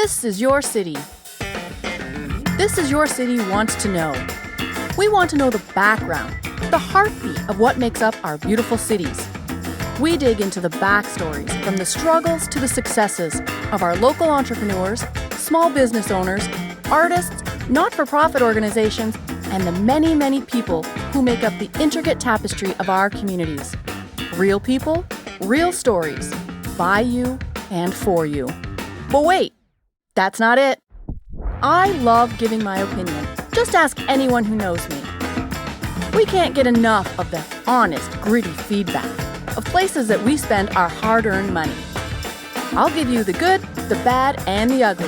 This is your city. This is your city wants to know. We want to know the background, the heartbeat of what makes up our beautiful cities. We dig into the backstories, from the struggles to the successes of our local entrepreneurs, small business owners, artists, not-for-profit organizations, and the many, many people who make up the intricate tapestry of our communities. Real people, real stories, by you and for you. But wait, that's not it. I love giving my opinion. Just ask anyone who knows me. We can't get enough of the honest, gritty feedback of places that we spend our hard-earned money. I'll give you the good, the bad, and the ugly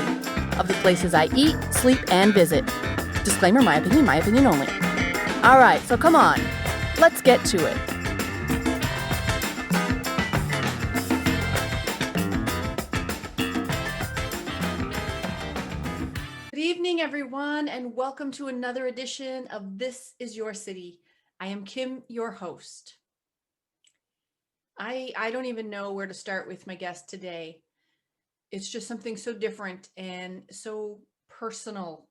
of the places I eat, sleep, and visit. Disclaimer, my opinion only. All right, so come on, let's get to it. Good evening, everyone, and welcome to another edition of This is Your City. I am Kim, your host. I don't even know where to start with my guest today. It's just something so different and so personal.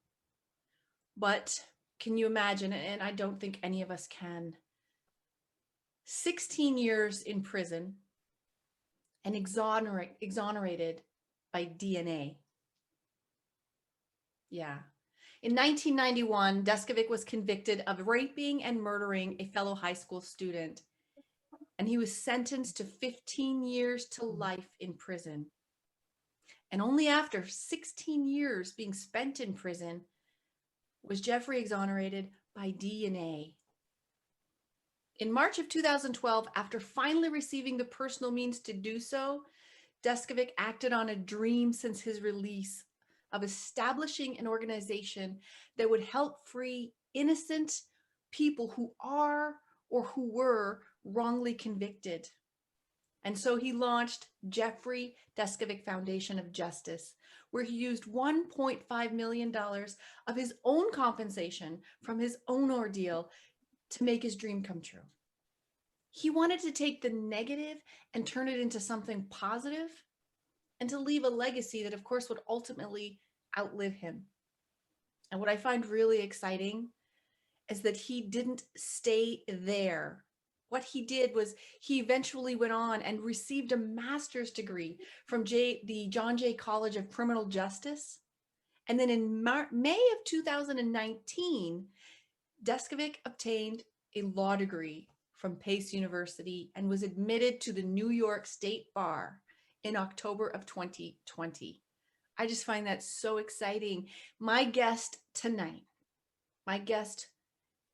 But can you imagine, and I don't think any of us can, 16 years in prison and exonerated by DNA. Yeah. In 1991, Deskovic was convicted of raping and murdering a fellow high school student, and he was sentenced to 15 years to life in prison. And only after 16 years being spent in prison was Jeffrey exonerated by DNA. In March of 2012, after finally receiving the personal means to do so, Deskovic acted on a dream since his release of establishing an organization that would help free innocent people who are or who were wrongly convicted. And so he launched Jeffrey Deskovic Foundation of Justice, where he used $1.5 million of his own compensation from his own ordeal to make his dream come true. He wanted to take the negative and turn it into something positive, and to leave a legacy that, of course, would ultimately outlive him. And what I find really exciting is that he didn't stay there. What he did was he eventually went on and received a master's degree from the John Jay College of Criminal Justice. And then in May of 2019, Deskovic obtained a law degree from Pace University and was admitted to the New York State Bar in October of 2020. I just find that so exciting. My guest tonight,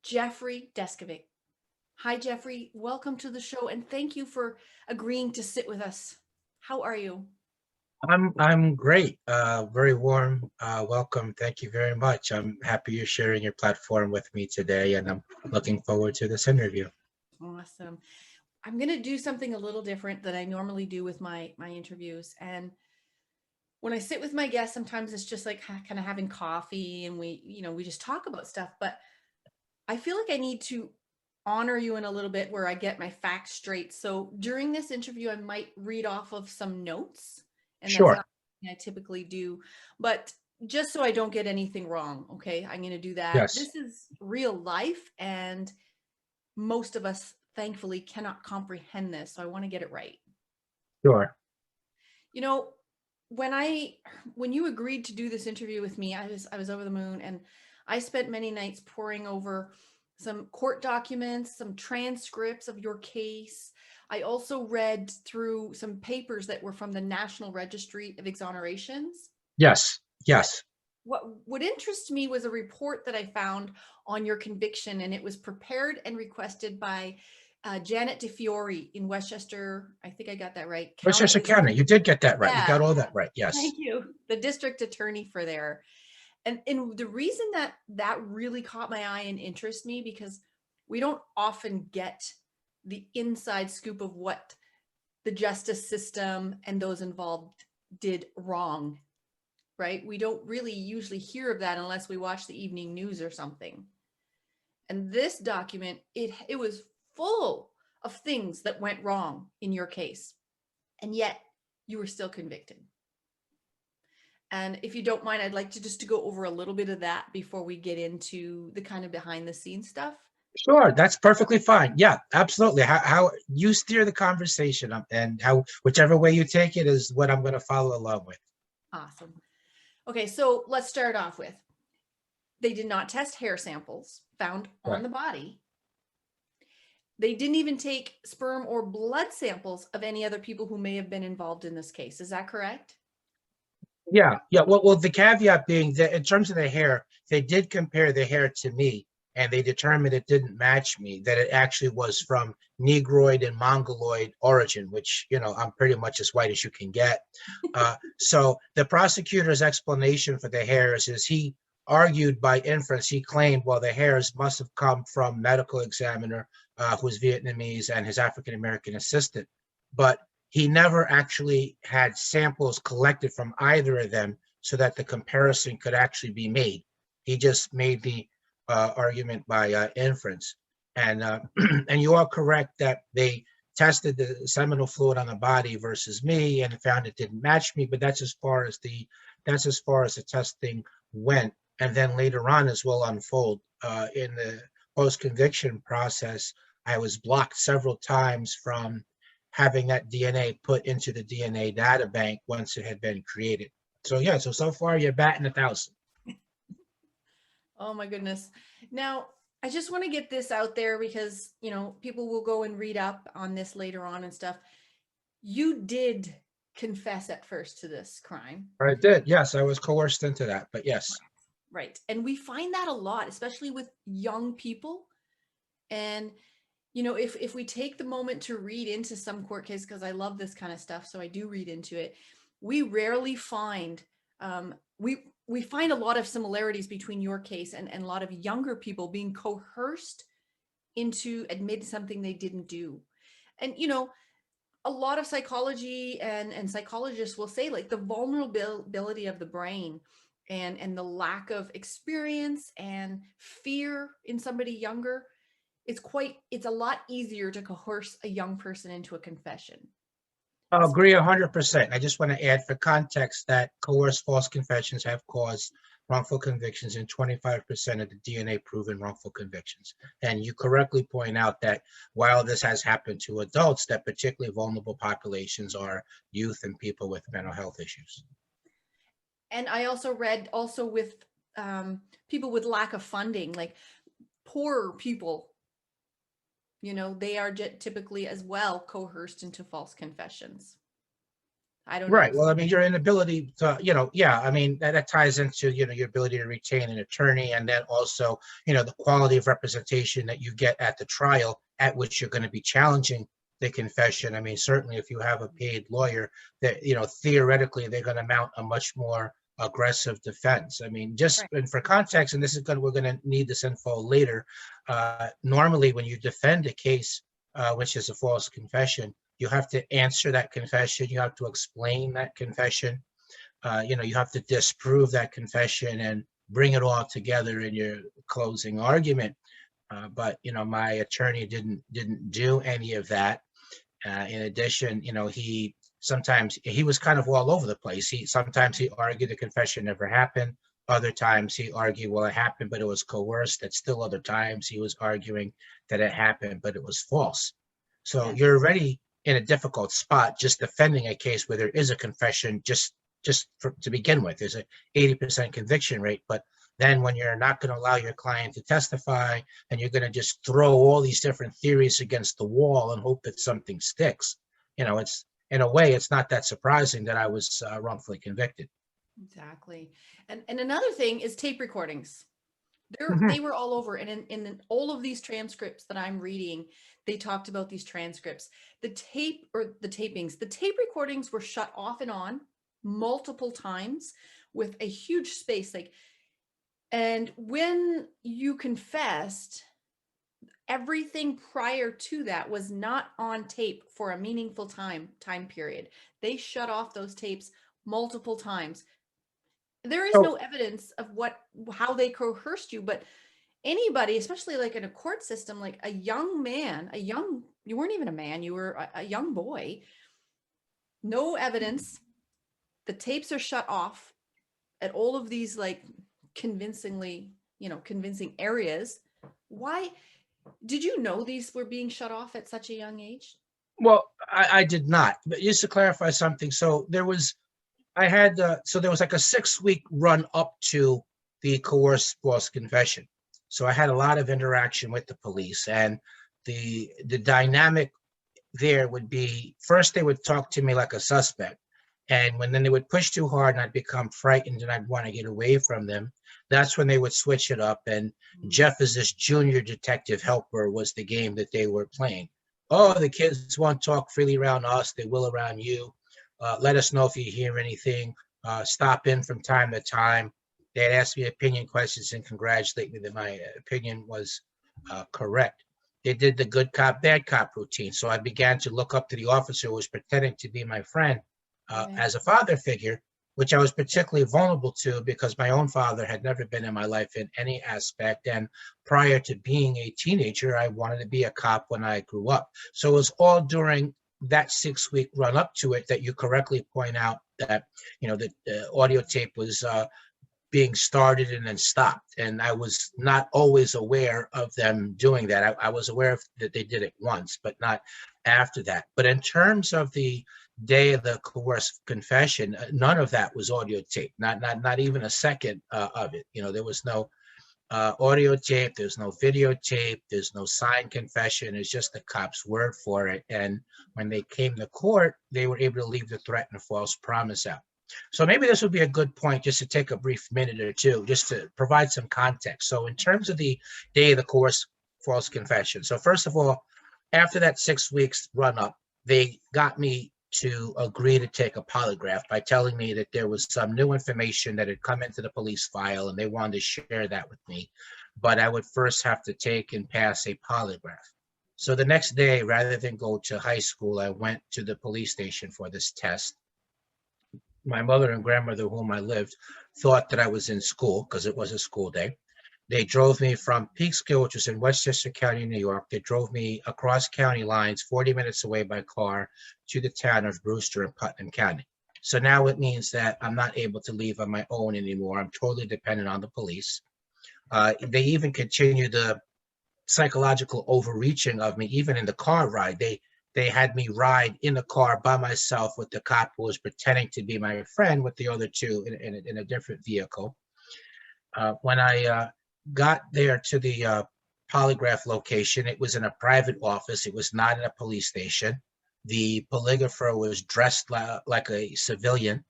Jeffrey Deskovic. Hi, Jeffrey. Welcome to the show, and thank you for agreeing to sit with us. How are you? I'm great. Very warm welcome. Thank you very much. I'm happy you're sharing your platform with me today, and I'm looking forward to this interview. Awesome. I'm going to do something a little different than I normally do with my interviews. And when I sit with my guests, sometimes it's just like kind of having coffee and we just talk about stuff. But I feel like I need to honor you in a little bit where I get my facts straight. So during this interview, I might read off of some notes, and that's Sure. not something I typically do, but just so I don't get anything wrong. Okay. I'm going to do that. Yes. This is real life, and most of us thankfully cannot comprehend this. So I want to get it right. Sure. You know, when you agreed to do this interview with me, I was over the moon, and I spent many nights poring over some court documents, some transcripts of your case. I also read through some papers that were from the National Registry of Exonerations. Yes. Yes. What interests me was a report that I found on your conviction, and it was prepared and requested by Janet DeFiore in Westchester. I think I got that right. Westchester County. You did get that right. You Yeah. got all that right. Yes. Thank you. The district attorney for there. And the reason that really caught my eye and interests me, because we don't often get the inside scoop of what the justice system and those involved did wrong, right? We don't really usually hear of that unless we watch the evening news or something. And this document, it was full of things that went wrong in your case. And yet you were still convicted. And if you don't mind, I'd like to just to go over a little bit of that before we get into the kind of behind the scenes stuff. Sure, that's perfectly fine. Yeah, absolutely. How you steer the conversation, and how whichever way you take it is what I'm going to follow along with. Awesome. Okay, so let's start off with, they did not test hair samples found on Right. the body. They didn't even take sperm or blood samples of any other people who may have been involved in this case. Is that correct? Yeah, yeah. Well, the caveat being that in terms of the hair, they did compare the hair to me, and they determined it didn't match me. That it actually was from Negroid and Mongoloid origin, which I'm pretty much as white as you can get. So the prosecutor's explanation for the hairs is he argued by inference. He claimed, well, the hairs must have come from medical examiner who's Vietnamese and his African American assistant, but he never actually had samples collected from either of them so that the comparison could actually be made. He just made the argument by inference. And and you are correct that they tested the seminal fluid on the body versus me and found it didn't match me, but that's as far as the testing went. And then later on, as will unfold in the post-conviction process, I was blocked several times from having that DNA put into the DNA data bank once it had been created. So yeah, so far you're batting 1,000. Oh my goodness. Now, I just want to get this out there because, people will go and read up on this later on and stuff. You did confess at first to this crime. I did, yes, I was coerced into that, but yes. Right. And we find that a lot, especially with young people. And, if we take the moment to read into some court case, because I love this kind of stuff, so I do read into it, we rarely find, we find a lot of similarities between your case and a lot of younger people being coerced into admitting something they didn't do. And, a lot of psychology and psychologists will say, like, the vulnerability of the brain and the lack of experience and fear in somebody younger, it's a lot easier to coerce a young person into a confession. I agree 100%. I just want to add for context that coerced false confessions have caused wrongful convictions in 25% of the DNA proven wrongful convictions. And you correctly point out that while this has happened to adults, that particularly vulnerable populations are youth and people with mental health issues. And I also read also with people with lack of funding, like poorer people, they are typically as well coerced into false confessions. I don't know. Right. Well, I mean, your inability to, yeah, I mean, that ties into, your ability to retain an attorney, and then also, the quality of representation that you get at the trial at which you're going to be challenging the confession. I mean, certainly if you have a paid lawyer that, theoretically they're going to mount a much more aggressive defense. I mean, just Right. and for context, and we're going to need this info later. Normally when you defend a case, which is a false confession, you have to answer that confession. You have to explain that confession. You have to disprove that confession and bring it all together in your closing argument. But my attorney didn't do any of that. In addition, sometimes he was kind of all over the place. Sometimes he argued the confession never happened. Other times he argued, well, it happened, but it was coerced. That still other times he was arguing that it happened, but it was false. So Yes. you're already in a difficult spot just defending a case where there is a confession to begin with. There's a 80% conviction rate, but then when you're not going to allow your client to testify and you're going to just throw all these different theories against the wall and hope that something sticks, it's in a way, it's not that surprising that I was wrongfully convicted. Exactly. And another thing is tape recordings. Mhm. They were all over. And in all of these transcripts that I'm reading, they talked about these transcripts. The tape recordings were shut off and on multiple times with a huge space. And when you confessed, everything prior to that was not on tape for a meaningful time period. They shut off those tapes multiple times. There is So, no evidence of how they coerced you, but anybody, especially like in a court system, like a young man, you weren't even a man, you were a young boy, no evidence, the tapes are shut off. at all of these like convincingly, convincing areas. Why did you know these were being shut off at such a young age? Well, I did not. But just to clarify something, so there was, so there was like a 6 week run up to the coerced false confession. So I had a lot of interaction with the police, and the dynamic there would be, first they would talk to me like a suspect, and when then they would push too hard and I'd become frightened and I'd want to get away from them, that's when they would switch it up. And Jeff, as this junior detective helper, was the game that they were playing. Oh, the kids won't talk freely around us, they will around you. Let us know if you hear anything. Stop in from time to time. They'd ask me opinion questions and congratulate me that my opinion was correct. They did the good cop, bad cop routine. So I began to look up to the officer who was pretending to be my friend as a father figure, which I was particularly vulnerable to because my own father had never been in my life in any aspect. And prior to being a teenager, I wanted to be a cop when I grew up. So it was all during that 6 week run up to it that you correctly point out that, the audio tape was being started and then stopped. And I was not always aware of them doing that. I was aware that they did it once, but not after that. But in terms of the day of the coerced confession, none of that was audio tape, not even a second of it. There was no audio tape, there's no videotape, there's no signed confession. It's just the cop's word for it. And when they came to court, they were able to leave the threat and false promise out. So maybe this would be a good point just to take a brief minute or two, just to provide some context. So in terms of the day of the coerced false confession. So first of all, after that 6 weeks run up, they got me to agree to take a polygraph by telling me that there was some new information that had come into the police file and they wanted to share that with me. But I would first have to take and pass a polygraph. So the next day, rather than go to high school, I went to the police station for this test. My mother and grandmother, whom I lived, thought that I was in school because it was a school day. They drove me from Peekskill, which was in Westchester County, New York. They drove me across county lines, 40 minutes away by car, to the town of Brewster in Putnam County. So now it means that I'm not able to leave on my own anymore. I'm totally dependent on the police. They even continue the psychological overreaching of me, even in the car ride. They had me ride in the car by myself with the cop who was pretending to be my friend with the other two in a different vehicle. When I got there to the polygraph location, it was in a private office. It was not in a police station. The polygrapher was dressed like a civilian.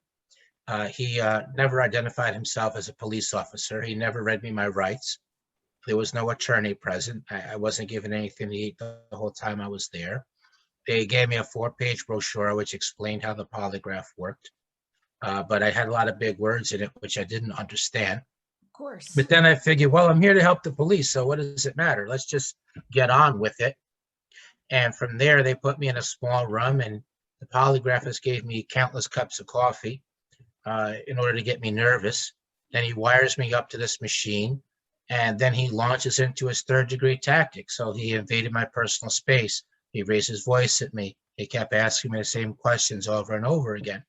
He never identified himself as a police officer. He never read me my rights. There was no attorney present. I wasn't given anything to eat the whole time I was there. They gave me a 4-page brochure which explained how the polygraph worked. But I had a lot of big words in it, which I didn't understand. Of course. But then I figured, well, I'm here to help the police, so what does it matter? Let's just get on with it. And from there, they put me in a small room, and the polygraphist gave me countless cups of coffee in order to get me nervous. Then he wires me up to this machine, and then he launches into his third-degree tactic. So he invaded my personal space. He raised his voice at me. He kept asking me the same questions over and over again.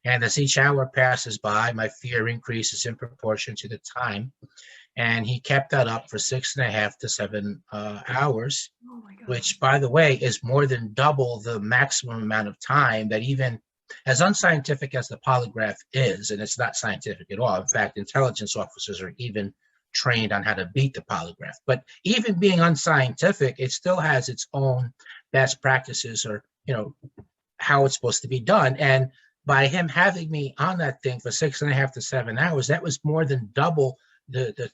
And as each hour passes by, my fear increases in proportion to the time. And he kept that up for 6.5 to 7 hours, which, by the way, is more than double the maximum amount of time that, even as unscientific as the polygraph is, and it's not scientific at all. In fact, intelligence officers are even trained on how to beat the polygraph. But even being unscientific, it still has its own best practices, or, how it's supposed to be done. And by him having me on that thing for 6.5 to 7 hours, that was more than double the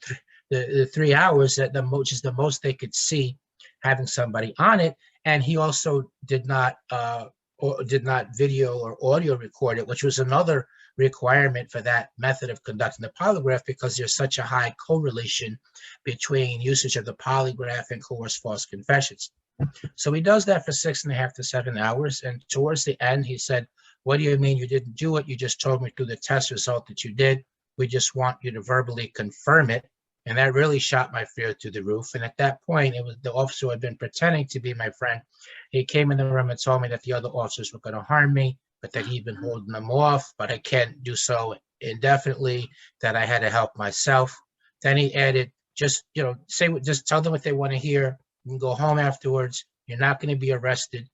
3 hours that which is the most they could see having somebody on it. And he also did not video or audio record it, which was another requirement for that method of conducting the polygraph, because there's such a high correlation between usage of the polygraph and coerced false confessions. So he does that for 6.5 to 7 hours. And towards the end, he said, "What do you mean you didn't do it? You just told me through the test result that you did. We just want you to verbally confirm it." And that really shot my fear through the roof. And at that point, it was the officer who had been pretending to be my friend. He came in the room and told me that the other officers were going to harm me, but that he'd been holding them off, but I can't do so indefinitely, that I had to help myself. Then he added, just, just tell them what they want to hear. You can go home afterwards. You're not going to be arrested.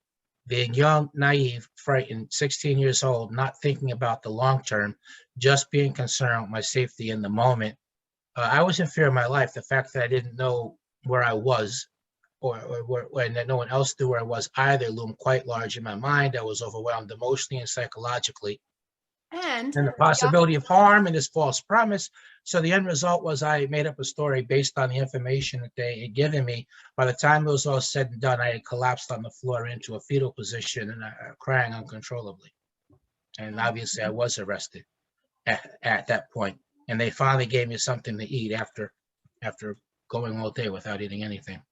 Being young, naive, frightened, 16 years old, not thinking about the long term, just being concerned with my safety in the moment. I was in fear of my life. The fact that I didn't know where I was, and that no one else knew where I was either, loomed quite large in my mind. I was overwhelmed emotionally and psychologically, And and the the possibility of harm and this false promise. So the end result was I made up a story based on the information that they had given me. By the time it was all said and done, I had collapsed on the floor into a fetal position and crying uncontrollably. And obviously I was arrested at that point. And they finally gave me something to eat after going all day without eating anything.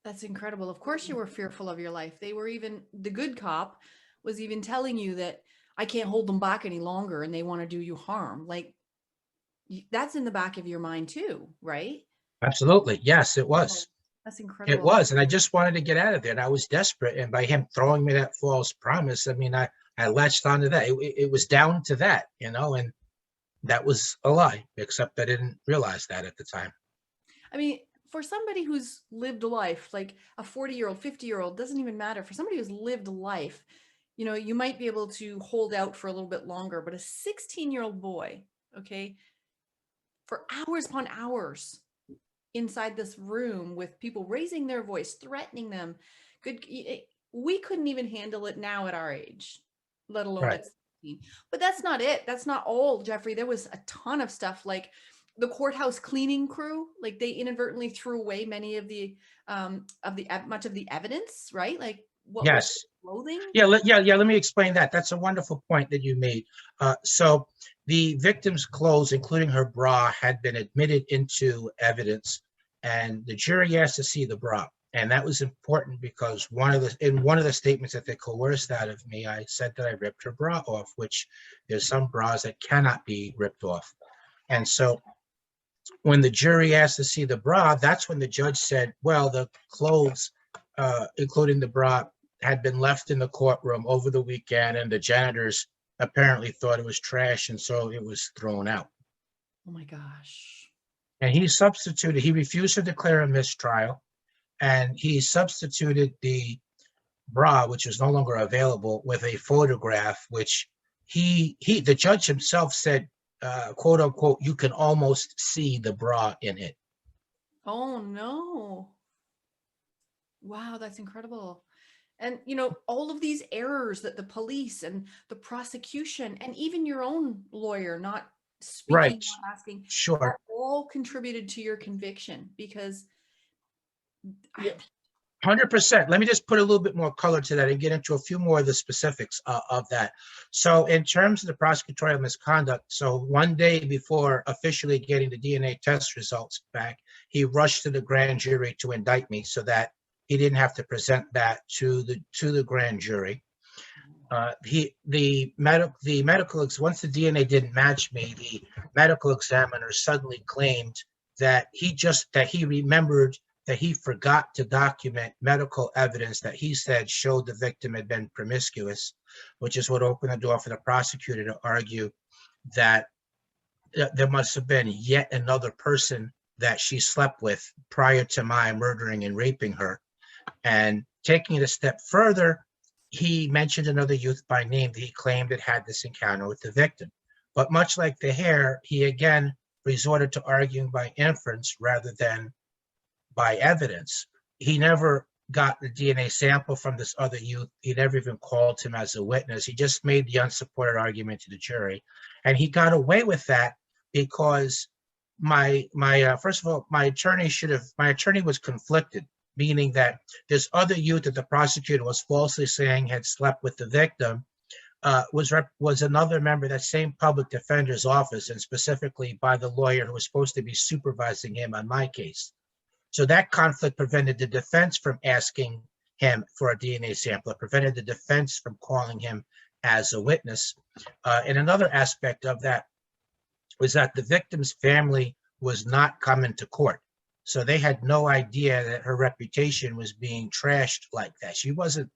That's incredible. Of course you were fearful of your life. They were even, the good cop was even telling you that I can't hold them back any longer and they want to do you harm. Like that's in the back of your mind too, right? Absolutely. Yes, it Oh, was. that's It incredible. was. And I just wanted to get out of there. And I was desperate. And by him throwing me that false promise, I mean, I latched onto that. It was down to that, and that was a lie, except I didn't realize that at the time. I mean, for somebody who's lived a life, like a 40-year-old, 50-year-old, doesn't even matter. For somebody who's lived life, you might be able to hold out for a little bit longer, but a 16-year-old boy, okay, for hours upon hours inside this room with people raising their voice, threatening them. We couldn't even handle it now at our age, let alone Right. at 16. But that's not it. That's not all, Jeffrey. There was a ton of stuff like the courthouse cleaning crew, like they inadvertently threw away many of the much of the evidence, right? Like what was Yes. clothing? Yeah. Let me explain that. That's a wonderful point that you made. So the victim's clothes, including her bra, had been admitted into evidence, and the jury asked to see the bra. And that was important because in one of the statements that they coerced out of me, I said that I ripped her bra off, which there's some bras that cannot be ripped off. And so when the jury asked to see the bra, that's when the judge said, well, the clothes, including the bra, had been left in the courtroom over the weekend, and the janitors apparently thought it was trash, and so it was thrown out. Oh my gosh. And he refused to declare a mistrial, and he substituted the bra, which was no longer available, with a photograph, which the judge himself said, quote unquote, you can almost see the bra in it. Oh no. Wow, that's incredible. And all of these errors that the police and the prosecution and even your own lawyer not speaking, Right. not asking, Sure. are all contributed to your conviction because Yeah. 100%. Let me just put a little bit more color to that and get into a few more of the specifics of that. So in terms of the prosecutorial misconduct, so one day before officially getting the DNA test results back, he rushed to the grand jury to indict me so that he didn't have to present that to the grand jury. Once the DNA didn't match me, the medical examiner suddenly claimed that he remembered that he forgot to document medical evidence that he said showed the victim had been promiscuous, which is what opened the door for the prosecutor to argue that there must have been yet another person that she slept with prior to my murdering and raping her. And taking it a step further, he mentioned another youth by name that he claimed had had this encounter with the victim. But much like the hair, he again resorted to arguing by inference rather than by evidence. He never got the DNA sample from this other youth. He never even called him as a witness. He just made the unsupported argument to the jury. And he got away with that because first of all, my attorney was conflicted, meaning that this other youth that the prosecutor was falsely saying had slept with the victim was another member of that same public defender's office, and specifically by the lawyer who was supposed to be supervising him on my case. So that conflict prevented the defense from asking him for a DNA sample. It prevented the defense from calling him as a witness. And another aspect of that was that the victim's family was not coming to court. So they had no idea that her reputation was being trashed like that. She wasn't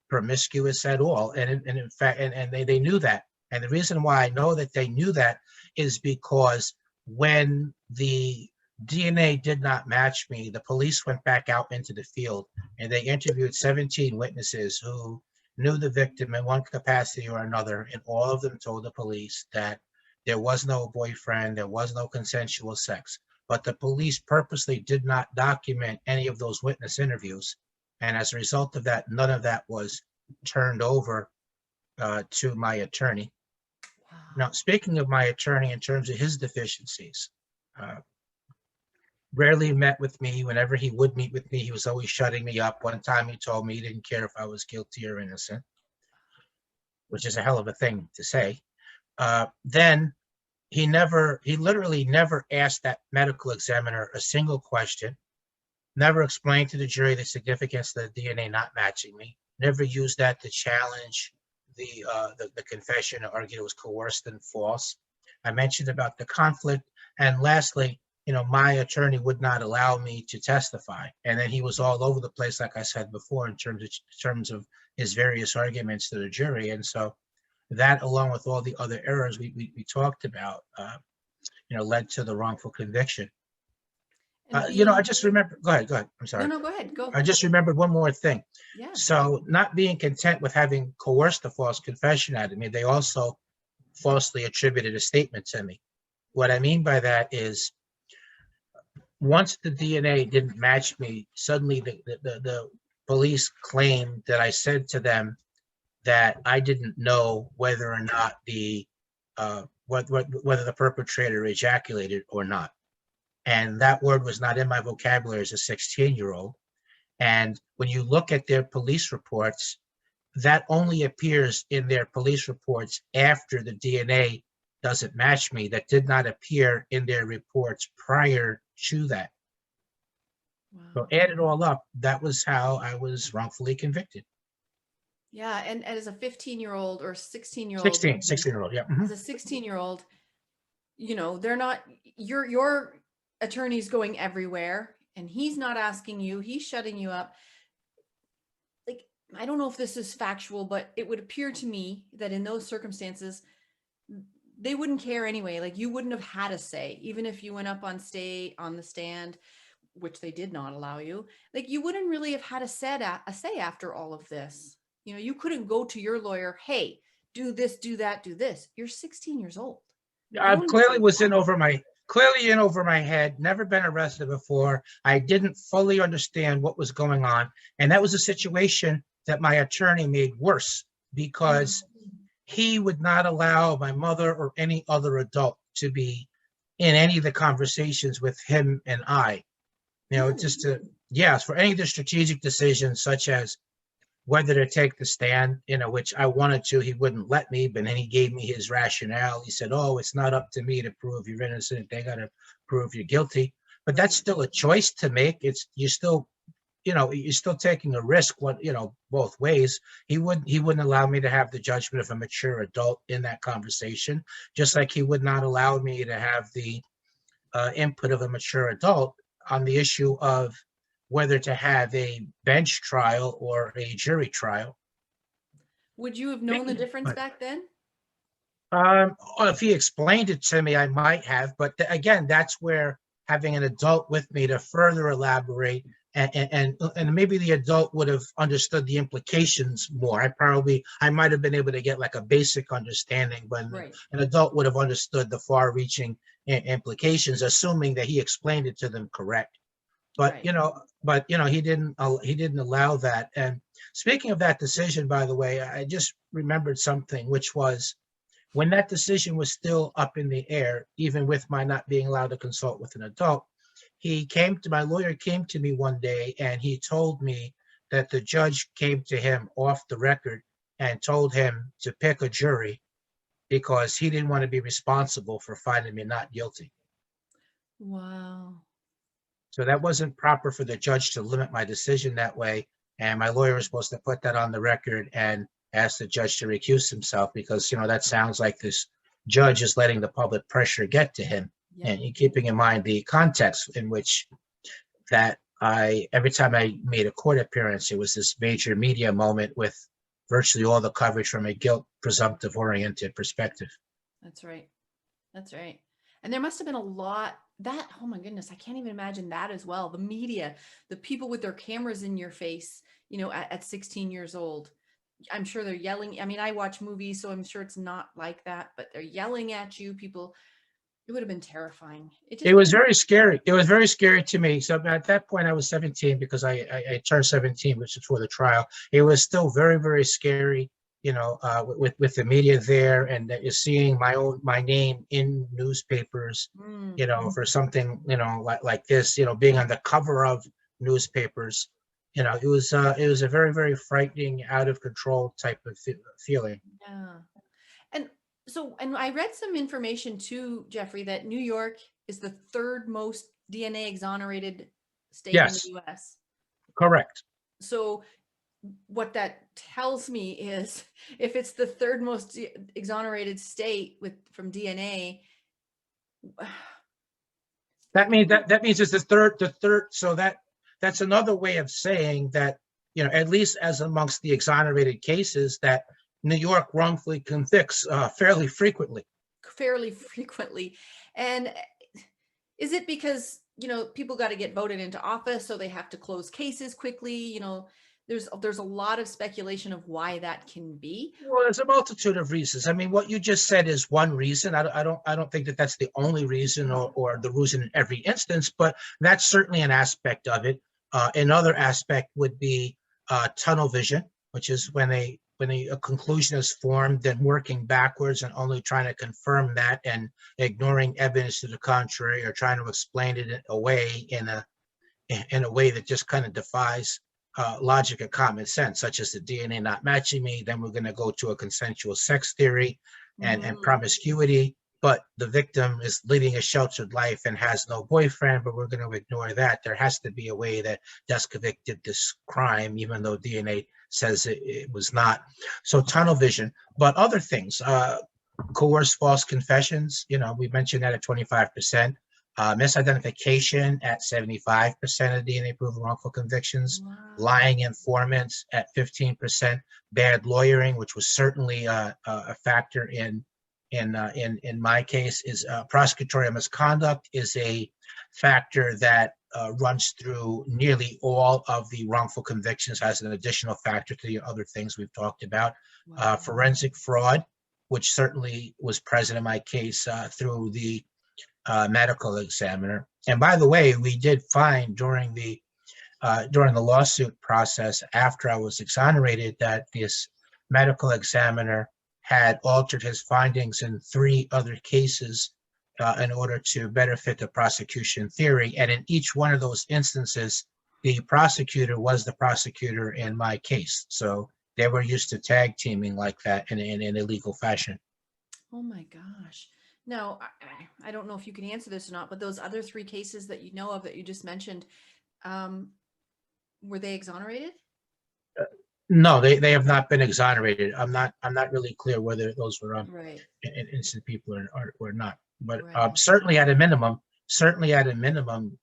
promiscuous at all. And in fact, and they knew that. And the reason why I know that they knew that is because when the DNA did not match me, the police went back out into the field and they interviewed 17 witnesses who knew the victim in one capacity or another, and all of them told the police that there was no boyfriend, there was no consensual sex. But the police purposely did not document any of those witness interviews. And as a result of that, none of that was turned over to my attorney. Wow. Now, speaking of my attorney in terms of his deficiencies, rarely met with me. Whenever he would meet with me, he was always shutting me up. One time he told me he didn't care if I was guilty or innocent, which is a hell of a thing to say. Then he literally never asked that medical examiner a single question, never explained to the jury the significance of the DNA not matching me, never used that to challenge the confession or argue it was coerced and false. I mentioned about the conflict. And lastly, my attorney would not allow me to testify. And then he was all over the place, like I said before, in terms of his various arguments to the jury. And so that, along with all the other errors we talked about, led to the wrongful conviction. And I just remember, go ahead. I'm sorry. No, go ahead. Go. I just remembered one more thing. Yeah. So not being content with having coerced a false confession out of me, they also falsely attributed a statement to me. What I mean by that is, once the DNA didn't match me, suddenly the police claimed that I said to them that I didn't know whether or not whether the perpetrator ejaculated or not. And that word was not in my vocabulary as a 16-year-old. And when you look at their police reports, that only appears in their police reports after the DNA doesn't match me. That did not appear in their reports prior to that. Wow. So add it all up, that was how I was wrongfully convicted. Yeah, and as a 15-year-old or 16-year-old, 16-year-old, yeah. as a 16-year-old, they're not, your attorney's going everywhere and he's not asking you, he's shutting you up. Like, I don't know if this is factual, but it would appear to me that in those circumstances, they wouldn't care anyway. Like, you wouldn't have had a say, even if you went up on the stand, which they did not allow you. Like, you wouldn't really have had a say after all of this. You couldn't go to your lawyer, hey, do this, do that, do this. You're 16 years old. I clearly in over my head, never been arrested before. I didn't fully understand what was going on. And that was a situation that my attorney made worse, because he would not allow my mother or any other adult to be in any of the conversations with him and I. For any of the strategic decisions, such as whether to take the stand, which I wanted to, he wouldn't let me, but then he gave me his rationale. He said, oh, it's not up to me to prove you're innocent. They got to prove you're guilty. But that's still a choice to make. You're still taking a risk, both ways. He wouldn't allow me to have the judgment of a mature adult in that conversation, just like he would not allow me to have the input of a mature adult on the issue of whether to have a bench trial or a jury trial. Would you have known the difference back then? If he explained it to me, I might have. But again, that's where having an adult with me to further elaborate, and maybe the adult would have understood the implications more. I might have been able to get like a basic understanding, but Right. An adult would have understood the far-reaching implications, assuming that he explained it to them correct. But Right. he didn't allow that. And speaking of that decision, by the way, I just remembered something, which was when that decision was still up in the air, even with my not being allowed to consult with an adult. My lawyer came to me one day and he told me that the judge came to him off the record and told him to pick a jury because he didn't want to be responsible for finding me not guilty. Wow. So that wasn't proper for the judge to limit my decision that way. And my lawyer was supposed to put that on the record and ask the judge to recuse himself, because, that sounds like this judge is letting the public pressure get to him. Yeah. And keeping in mind the context in which that every time I made a court appearance, it was this major media moment with virtually all the coverage from a guilt presumptive oriented perspective. That's right. That's right. And there must have been a lot that, oh my goodness, I can't even imagine that as well. The media, the people with their cameras in your face, at 16 years old. I'm sure they're yelling. I mean, I watch movies, so I'm sure it's not like that, but they're yelling at you. People, it would have been terrifying. It was very scary. It was very scary to me. So at that point, I was 17 because I turned 17, which is for the trial. It was still very, very scary, with the media there, and that you're seeing my name in newspapers, for something, like this, being on the cover of newspapers. It was a very, very frightening, out of control type of feeling. Yeah. And I read some information too, Jeffrey, that New York is the third most DNA exonerated state in Yes, the US. correct. So what that tells me is if it's the third most exonerated state from DNA, That means it's the third. So that's another way of saying that, at least as amongst the exonerated cases, that New York wrongfully convicts fairly frequently. And is it because, people got to get voted into office, so they have to close cases quickly? There's a lot of speculation of why that can be. Well, there's a multitude of reasons. I mean, what you just said is one reason. I don't think that that's the only reason or the reason in every instance, but that's certainly an aspect of it. Another aspect would be tunnel vision, which is when a conclusion is formed, then working backwards and only trying to confirm that and ignoring evidence to the contrary, or trying to explain it away in a way that just kind of defies logic and common sense, such as the DNA not matching me. Then we're going to go to a consensual sex theory and promiscuity, but the victim is leading a sheltered life and has no boyfriend, but we're going to ignore that. There has to be a way that Deskovic did this crime, even though DNA says it was not. So tunnel vision, but other things, coerced false confessions, we mentioned that at 25%. Misidentification at 75% of DNA proven wrongful convictions. Wow. Lying informants at 15%. Bad lawyering, which was certainly a factor in my case, is prosecutorial misconduct is a factor that runs through nearly all of the wrongful convictions as an additional factor to the other things we've talked about. Wow. Forensic fraud, which certainly was present in my case through the medical examiner. And by the way, we did find during the lawsuit process after I was exonerated that this medical examiner had altered his findings in 3 other cases in order to better fit the prosecution theory. And in each one of those instances, the prosecutor was the prosecutor in my case. So they were used to tag teaming like that in a legal fashion. Oh my gosh. Now, I don't know if you can answer this or not, but those other 3 cases that you know of that you just mentioned, were they exonerated? No, they have not been exonerated. I'm not really clear whether those were Right. innocent people or not. But Right. certainly at a minimum,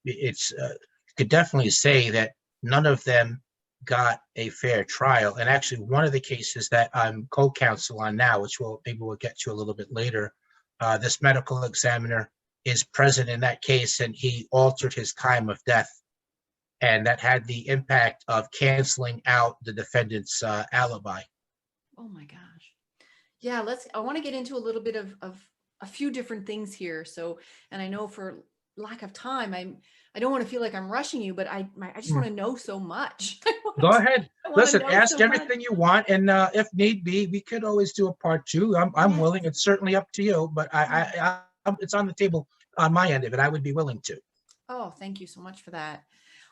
it's you could definitely say that none of them got a fair trial. And actually, one of the cases that I'm co-counsel on now, which maybe we'll get to a little bit later, this medical examiner is present in that case, and he altered his time of death, and that had the impact of canceling out the defendant's alibi. Oh my gosh. Yeah, I want to get into a little bit of a few different things here. So, and I know for lack of time, I don't want to feel like I'm rushing you, but I just want to know so much. Go ahead. Listen, ask so everything you want, and if need be, we could always do a part 2. I'm Yes. willing. It's certainly up to you, but it's on the table on my end of it. I would be willing to. Oh, thank you so much for that.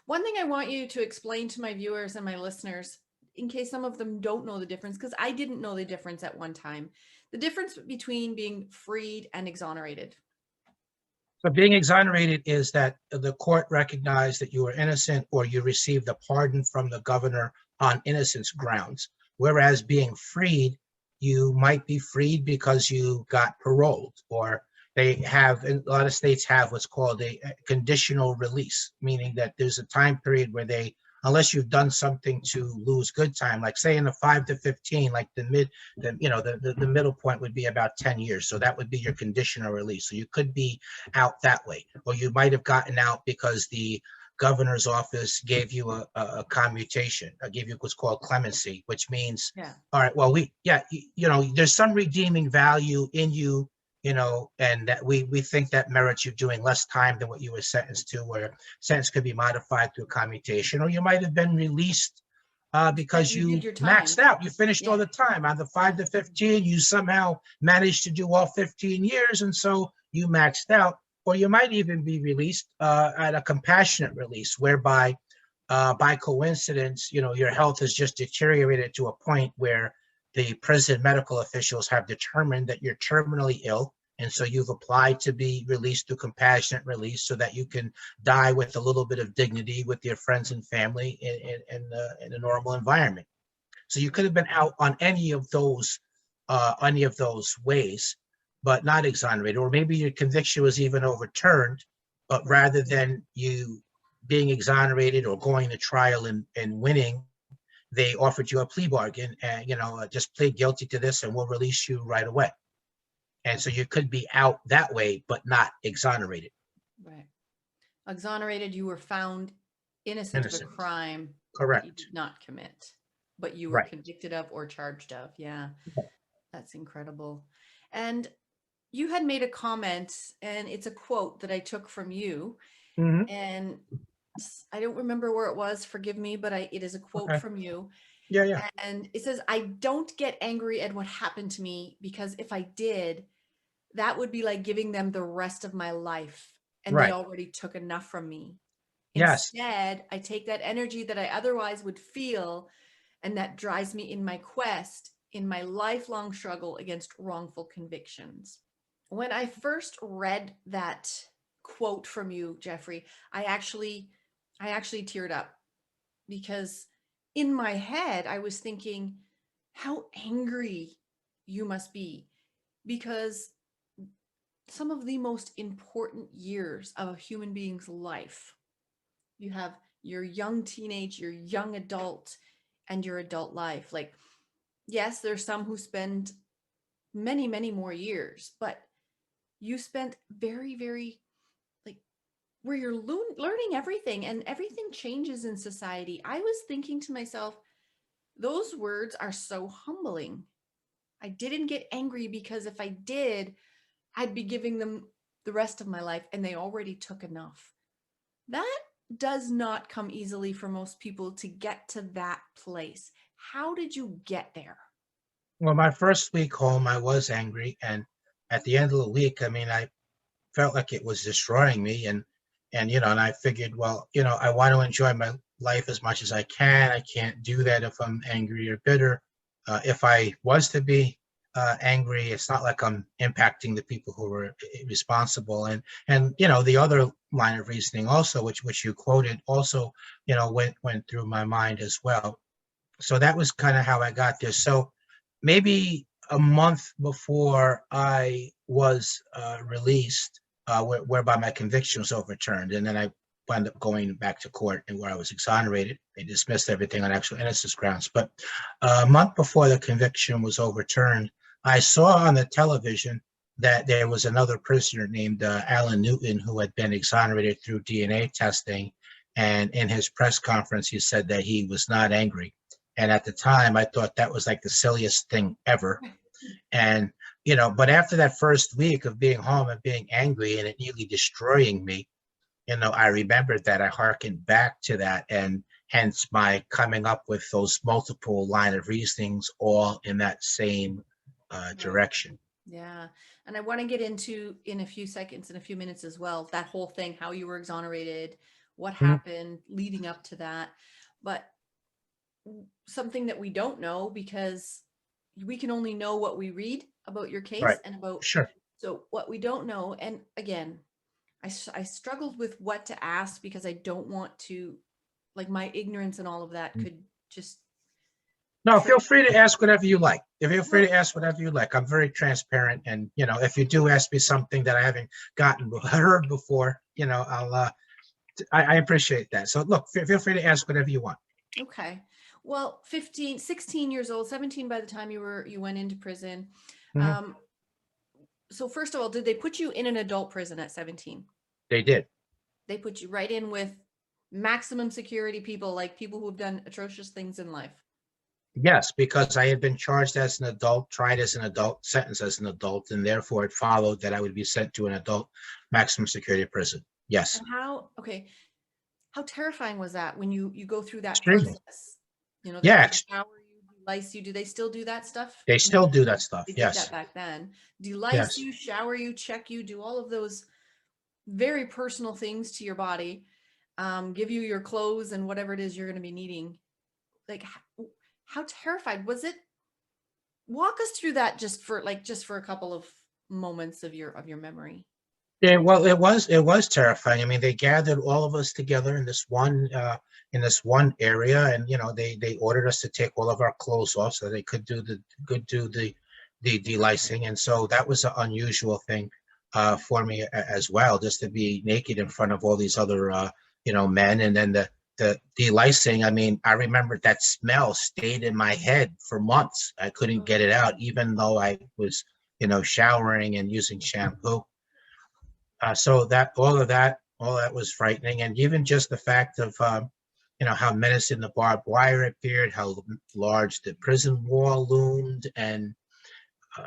One thing I want you to explain to my viewers and my listeners, in case some of them don't know the difference, because I didn't know the difference at one time, the difference between being freed and exonerated. So being exonerated is that the court recognized that you were innocent, or you received a pardon from the governor on innocence grounds. Whereas being freed, you might be freed because you got paroled, or a lot of states have what's called a conditional release, meaning that there's a time period where they unless you've done something to lose good time, like say in the 5 to 15, like the middle point would be about 10 years. So that would be your conditional release. So you could be out that way, or you might have gotten out because the governor's office gave you a commutation, gave you what's called clemency, which means, Yeah. all right, well, there's some redeeming value in you, and that we think that merits you doing less time than what you were sentenced to, where sentence could be modified through commutation, or you might have been released because You did you your time. maxed out. You finished all Yeah. the time on the 5 to 15. You somehow managed to do all 15 years, and so you maxed out. Or you might even be released at a compassionate release, whereby by coincidence, your health has just deteriorated to a point where the prison medical officials have determined that you're terminally ill. And so you've applied to be released through compassionate release so that you can die with a little bit of dignity with your friends and family in a normal environment. So you could have been out on any of those ways, but not exonerated. Or maybe your conviction was even overturned, but Right. rather than you being exonerated or going to trial and winning, they offered you a plea bargain and, just plead guilty to this and we'll release you right away. And so you could be out that way, but not exonerated. Right. Exonerated, you were found innocent of a Innocent. crime that you Correct. did not commit, but you were Right. convicted of or charged of. Yeah. That's incredible. And you had made a comment, and it's a quote that I took from you. Mm-hmm. And I don't remember where it was, forgive me, but it is a quote Okay. from you. Yeah, yeah. And it says, I don't get angry at what happened to me, because if I did, that would be like giving them the rest of my life, and they Right. already took enough from me. Yes. Instead, I take that energy that I otherwise would feel, and that drives me in my quest, in my lifelong struggle against wrongful convictions. When I first read that quote from you, Jeffrey, I actually teared up, because in my head I was thinking how angry you must be, because some of the most important years of a human being's life, you have your young teenage, your young adult, and your adult life. Like, yes, there's some who spend many, many more years, but you spent very, very, like, where you're learning everything, and everything changes in society. I was thinking to myself, those words are so humbling. I didn't get angry, because if I did, I'd be giving them the rest of my life, and they already took enough. That does not come easily for most people to get to that place. How did you get there? Well, my first week home, I was angry. And at the end of the week, I mean, I felt like it was destroying me. And I figured, well, I want to enjoy my life as much as I can. I can't do that if I'm angry or bitter. If I was to be angry, it's not like I'm impacting the people who were responsible. And the other line of reasoning also, which you quoted, also, went through my mind as well. So that was kind of how I got there. So maybe a month before I was released, whereby my conviction was overturned, and then I wound up going back to court and where I was exonerated. They dismissed everything on actual innocence grounds. But a month before the conviction was overturned, I saw on the television that there was another prisoner named Alan Newton who had been exonerated through DNA testing. And in his press conference, he said that he was not angry. And at the time, I thought that was like the silliest thing ever. And but after that first week of being home and being angry and it nearly destroying me, I remembered that. I hearkened back to that, and hence my coming up with those multiple line of reasonings, all in that same Right. direction. Yeah. And I want to get into, in a few seconds, in a few minutes as well, that whole thing, how you were exonerated, what Mhm. happened leading up to that. But something that we don't know, because we can only know what we read about your case Right. and about, Sure. so what we don't know. And again, I struggled with what to ask, because I don't want to, like, my ignorance and all of that could just No, feel trigger. free to ask whatever you like. If you're free Well, to ask whatever you like, I'm very transparent. And if you do ask me something that I haven't heard before, I appreciate that. So look, feel free to ask whatever you want. Okay. Well, 15, 16 years old, 17 by the time you went into prison. Mhm. Um, so first of all, did they put you in an adult prison at 17? They did. They put you right in with maximum security people, like people who have done atrocious things in life. Yes, because I had been charged as an adult, tried as an adult, sentenced as an adult, and therefore it followed that I would be sent to an adult maximum security prison. Yes, And okay, how terrifying was that when you go through that extremely. process? You know, they Yeah, have to shower you, de-lice you. Do they still do that stuff? they I mean, still do that stuff. they did that Yes, back then. De-lice yes. you, shower you, check you, do all of those very personal things to your body, give you your clothes and whatever it is you're going to be needing. Like, how terrified was it? Walk us through that just for a couple of moments of your memory. Yeah, well, it was terrifying. I mean, they gathered all of us together in this one area, and they ordered us to take all of our clothes off so they could do the delicing, and so that was an unusual thing for me as well, just to be naked in front of all these other men, and then the delicing. I mean, I remember that smell stayed in my head for months. I couldn't get it out, even though I was showering and using shampoo. So that all that was frightening, and even just the fact of how menacing the barbed wire appeared, how large the prison wall loomed, and uh,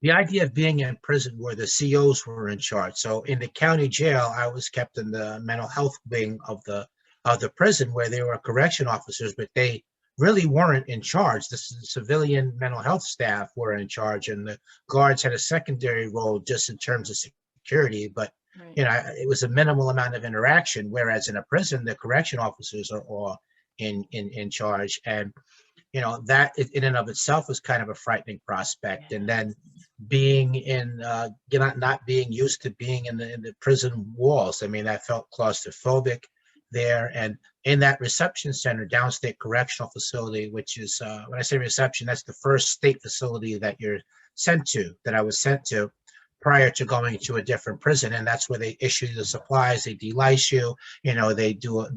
the idea of being in prison where the COs were in charge. So in the county jail, I was kept in the mental health wing of the prison, where they were correction officers, but they really weren't in charge. The civilian mental health staff were in charge, and the guards had a secondary role just in terms of security. But Right. it was a minimal amount of interaction. Whereas in a prison, the correction officers are all in charge, and that in and of itself was kind of a frightening prospect. And then being in not being used to being in the prison walls. I mean, I felt claustrophobic there, and in that reception center, downstate correctional facility, which is when I say reception, that's the first state facility that I was sent to prior to going to a different prison, and that's where they issue the supplies, they delice you, they do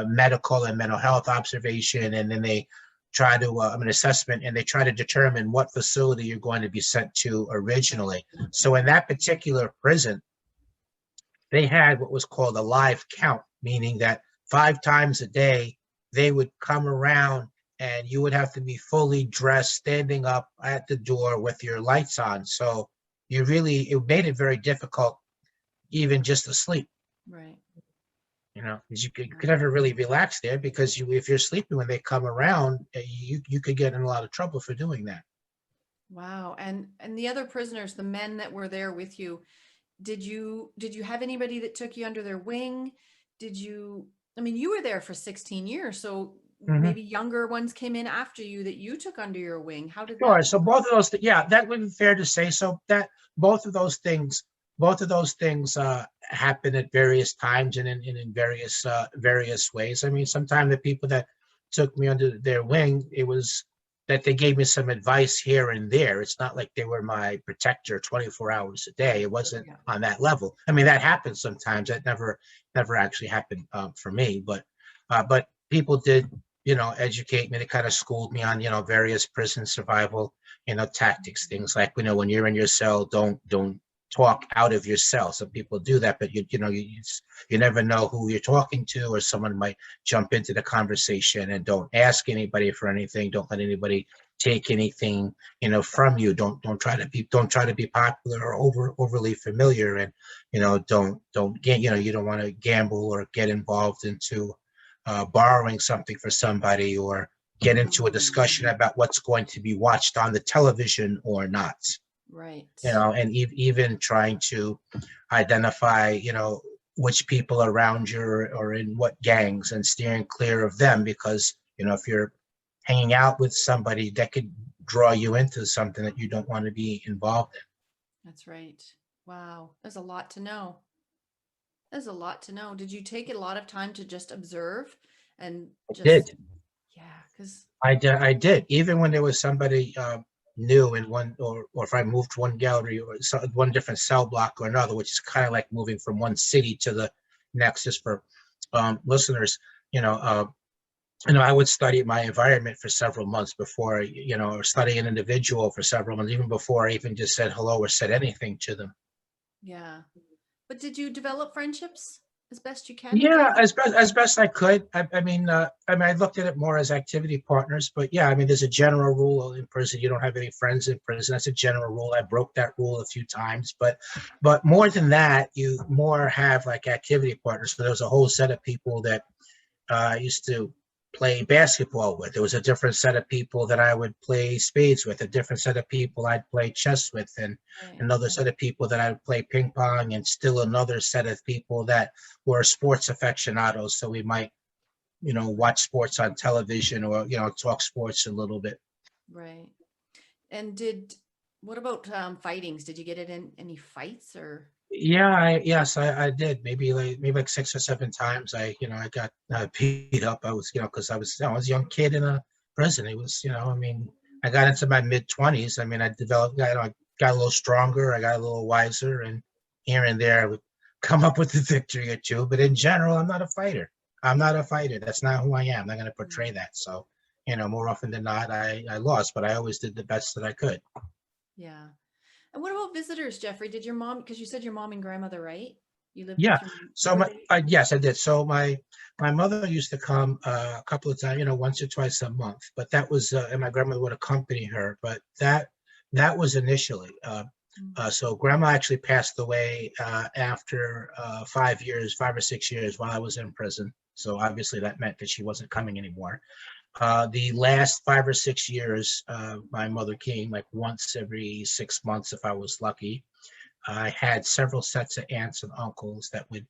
medical and mental health observation, and then they try to an assessment, and they try to determine what facility you're going to be sent to originally. So in that particular prison, they had what was called a live count, meaning that 5 times a day they would come around and you would have to be fully dressed, standing up at the door with your lights on. So it made it very difficult even just to sleep. Right. 'Cause you could never really relax there, because if you're sleeping when they come around, you could get in a lot of trouble for doing that. Wow. And the other prisoners, the men that were there with you, did you have anybody that took you under their wing? I mean, you were there for 16 years, so Mhm. maybe younger ones came in after you that you took under your wing. How did Sure. that So work? both of those, yeah, that would be fair to say. So that both of those things happen at various times and in various ways. I mean, sometimes the people that took me under their wing, it was that they gave me some advice here and there. It's not like they were my protector 24 hours a day. It wasn't Yeah. on that level. I mean, that happens sometimes. That never actually happened for me, but people did educate me. They kind of schooled me on, various prison survival, tactics, things like, when you're in your cell, don't talk out of your cell. Some people do that, but you never know who you're talking to, or someone might jump into the conversation, and don't ask anybody for anything. Don't let anybody take anything, from you. Don't try to be popular or overly familiar, and don't get, you don't want to gamble or get involved into borrowing something for somebody, or get into a discussion about what's going to be watched on the television or not. Right. And even trying to identify, which people around you are in what gangs, and steering clear of them, because, if you're hanging out with somebody, that could draw you into something that you don't want to be involved in. That's right. Wow. There's a lot to know. There's a lot to know. Did you take a lot of time to just observe and I just, did. yeah, because, I did. Even when there was somebody new in one, or if I moved to one gallery, or one different cell block or another, which is kind of like moving from one city to next, just for listeners, you know, I would study my environment for several months before, or study an individual for several months, even before I even just said hello or said anything to them. Yeah. But did you develop friendships as best you can with Yeah, these? as best I could. I looked at it more as activity partners, but yeah, I mean, there's a general rule in prison: you don't have any friends in prison. That's a general rule. I broke that rule a few times, but more than that, you more have like activity partners. So there's a whole set of people that I used to play basketball with. There was a different set of people that I would play spades with, a different set of people I'd play chess with, and Right. another set of people that I would play ping pong, and still another set of people that were sports aficionados. So we might, watch sports on television or, talk sports a little bit. Right. And what about fightings? Did you get it in any fights or? Yeah, yes, I did. Maybe like 6 or 7 times. I got beat up. I was, because I was a young kid in a prison. It was, I mean, I got into my mid 20s. I mean, I developed, I got a little stronger. I got a little wiser, and here and there I would come up with a victory or two. But in general, I'm not a fighter. I'm not a fighter. That's not who I am. I'm not going to portray that. So, more often than not, I lost, but I always did the best that I could. Yeah. And what about visitors, Jeffrey? Did your mom, because you said your mom and grandmother, right? You lived Yeah. with your So yes, I did. So my mother used to come a couple of times, once or twice a month. But that was, and my grandmother would accompany her. But that was initially. So grandma actually passed away after 5 years, 5 or 6 years while I was in prison. So obviously that meant that she wasn't coming anymore. The last 5 or 6 years, my mother came like once every 6 months if I was lucky. I had several sets of aunts and uncles that would,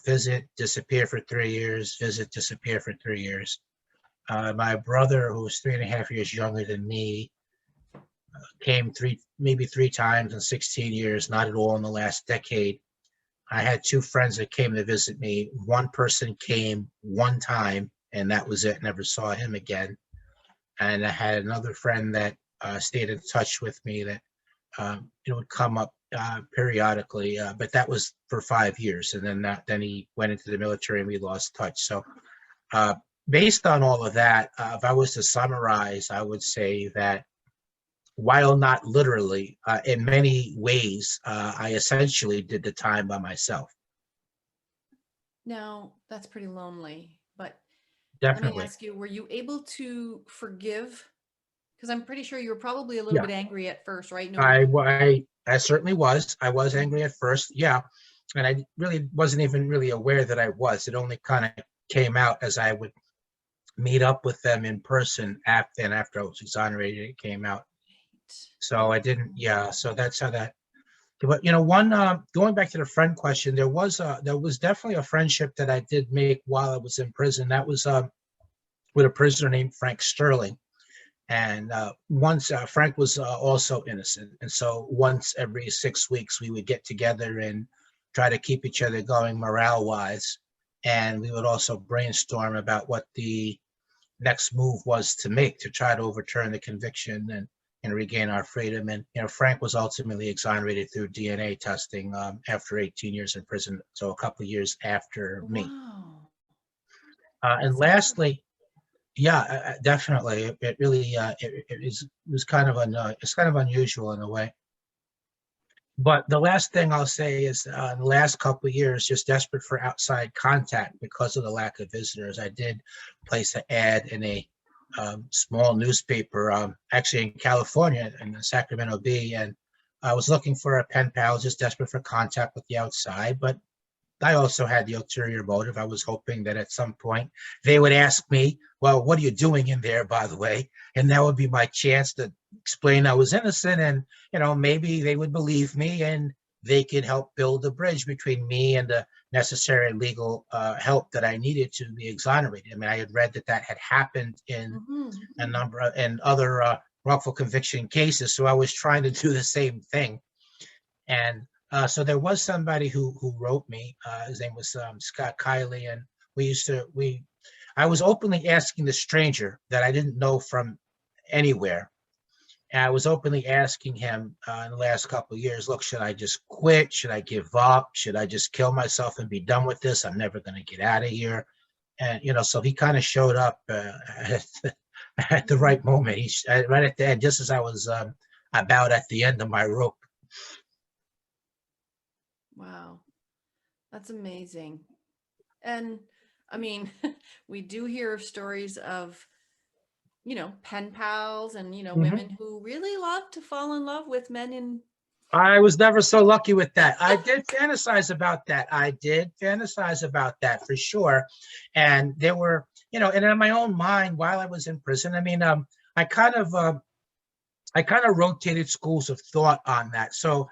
visit, disappear for 3 years, visit, disappear for 3 years. My brother, who was 3.5 years younger than me, came maybe 3 times in 16 years, not at all in the last decade. I had two friends that came to visit me. One person came one time, and that was it. Never saw him again. And I had another friend that stayed in touch with me that it would come up periodically, but that was for 5 years, and then he went into the military, and we lost touch. So, uh, based on all of that, if I was to summarize, I would say that while not literally, in many ways, I essentially did the time by myself. Now, that's pretty lonely, but let me Definitely. ask you, were you able to forgive? Because I'm pretty sure you were probably a little Yeah, bit angry at first, right? No. I certainly was. I was Mhm. angry at first. Yeah, and I really wasn't even really aware that I was. It only kind of came out as I would meet up with them in person after I was exonerated, it came out. So I didn't, yeah. So that's how that. But one going back to the friend question, there was definitely a friendship that I did make while I was in prison. That was with a prisoner named Frank Sterling, and once Frank was also innocent, and so once every 6 weeks we would get together and try to keep each other going morale wise, and we would also brainstorm about what the next move was to make to try to overturn the conviction and regain our freedom. And Frank was ultimately exonerated through DNA testing after 18 years in prison, so a couple of years after me. Wow. And That's incredible. lastly, yeah, definitely, it really it was kind of it's kind of unusual in a way. But the last thing I'll say is, the last couple of years, just desperate for outside contact because of the lack of visitors, I did place an ad in a small newspaper, actually in California, in the Sacramento Bee, and I was looking for a pen pal, just desperate for contact with the outside. But I also had the ulterior motive. I was hoping that at some point they would ask me, well, what are you doing in there, by the way? And that would be my chance to explain I was innocent. And, maybe they would believe me and they could help build a bridge between me and the necessary legal help that I needed to be exonerated. I mean, I had read that had happened in Hmm. a number of and other wrongful conviction cases. So I was trying to do the same thing. And so there was somebody who wrote me. His name was Scott Kiley, and I was openly asking the stranger that I didn't know from anywhere, And I was openly asking him in the last couple of years, look, should I just quit? Should I give up? Should I just kill myself and be done with this? I'm never going to get out of here. And, so he kind of showed up at the right moment. Right at the end, just as I was about at the end of my rope. Wow. That's amazing. And I mean, we do hear of stories of, pen pals and, Mhm. women who really love to fall in love with men in. I was never so lucky with that. I did fantasize about that. I did fantasize about that for sure. And there were, and in my own mind while I was in prison, I mean, I kind of rotated schools of thought on that. So